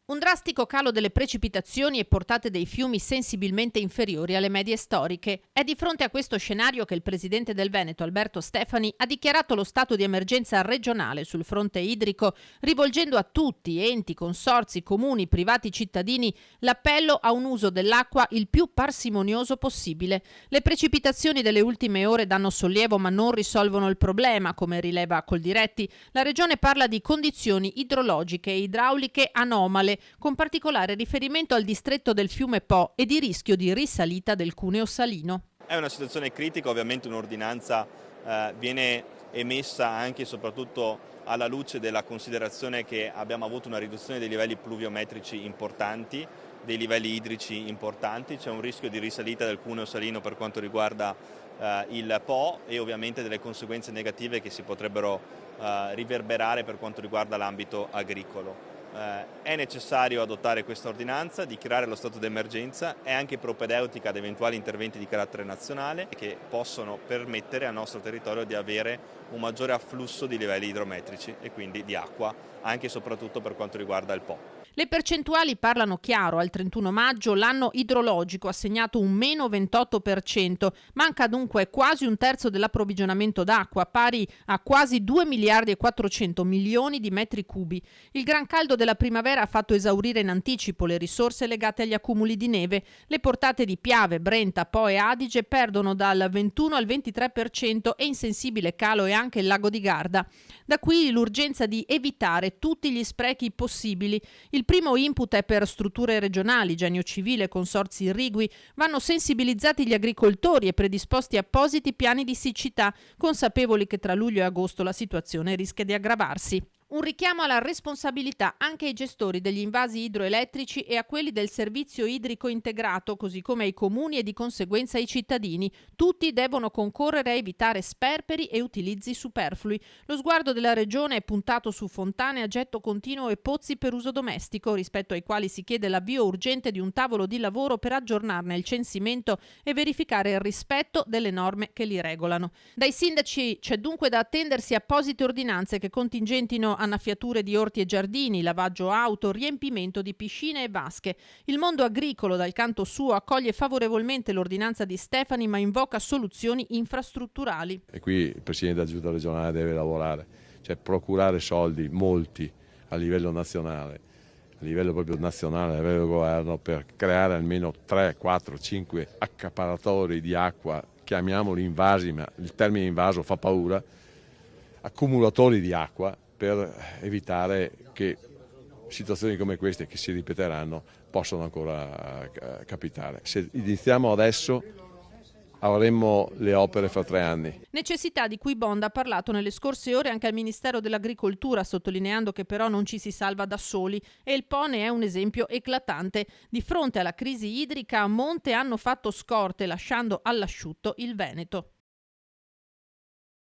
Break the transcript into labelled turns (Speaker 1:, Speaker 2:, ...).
Speaker 1: Un drastico calo delle precipitazioni e portate dei fiumi sensibilmente inferiori alle medie storiche. È di fronte a questo scenario che il presidente del Veneto, Alberto Stefani, ha dichiarato lo stato di emergenza regionale sul fronte idrico, rivolgendo a tutti, enti, consorzi, comuni, privati cittadini, l'appello a un uso dell'acqua il più parsimonioso possibile. Le precipitazioni delle ultime ore danno sollievo ma non risolvono il problema, come rileva Coldiretti. La regione parla di condizioni idrologiche e idrauliche anomale, con particolare riferimento al distretto del fiume Po e di rischio di risalita del cuneo salino.
Speaker 2: È una situazione critica, ovviamente un'ordinanza viene emessa anche e soprattutto alla luce della considerazione che abbiamo avuto una riduzione dei livelli pluviometrici importanti, dei livelli idrici importanti, c'è un rischio di risalita del cuneo salino per quanto riguarda il Po e ovviamente delle conseguenze negative che si potrebbero riverberare per quanto riguarda l'ambito agricolo. È necessario adottare questa ordinanza, dichiarare lo stato d'emergenza, è anche propedeutica ad eventuali interventi di carattere nazionale che possono permettere al nostro territorio di avere un maggiore afflusso di livelli idrometrici e quindi di acqua, anche e soprattutto per quanto riguarda il Po.
Speaker 1: Le percentuali parlano chiaro. Al 31 maggio l'anno idrologico ha segnato un meno 28%, manca dunque quasi un terzo dell'approvvigionamento d'acqua, pari a quasi 2 miliardi e 400 milioni di metri cubi. Il gran caldo della primavera ha fatto esaurire in anticipo le risorse legate agli accumuli di neve. Le portate di Piave, Brenta, Po e Adige perdono dal 21 al 23% e in sensibile calo è anche il lago di Garda. Da qui l'urgenza di evitare tutti gli sprechi possibili. Il primo input è per strutture regionali, Genio Civile, consorzi irrigui. Vanno sensibilizzati gli agricoltori e predisposti appositi piani di siccità, consapevoli che tra luglio e agosto la situazione rischia di aggravarsi. Un richiamo alla responsabilità anche ai gestori degli invasi idroelettrici e a quelli del servizio idrico integrato, così come ai comuni e di conseguenza ai cittadini. Tutti devono concorrere a evitare sperperi e utilizzi superflui. Lo sguardo della regione è puntato su fontane a getto continuo e pozzi per uso domestico, rispetto ai quali si chiede l'avvio urgente di un tavolo di lavoro per aggiornarne il censimento e verificare il rispetto delle norme che li regolano. Dai sindaci c'è dunque da attendersi apposite ordinanze che contingentino annaffiature di orti e giardini, lavaggio auto, riempimento di piscine e vasche. Il mondo agricolo, dal canto suo, accoglie favorevolmente l'ordinanza di Stefani, ma invoca soluzioni infrastrutturali.
Speaker 3: E qui il Presidente della Giunta regionale deve lavorare, cioè procurare soldi, molti, a livello nazionale, a livello proprio nazionale, a livello del governo, per creare almeno 3, 4, 5 accaparatori di acqua, chiamiamoli invasi, ma il termine invaso fa paura, accumulatori di acqua, per evitare che situazioni come queste, che si ripeteranno, possano ancora capitare. Se iniziamo adesso avremmo le opere fra 3 anni.
Speaker 1: Necessità di cui Bond ha parlato nelle scorse ore anche al Ministero dell'Agricoltura, sottolineando che però non ci si salva da soli, e il Po ne è un esempio eclatante. Di fronte alla crisi idrica a monte hanno fatto scorte, lasciando all'asciutto il Veneto.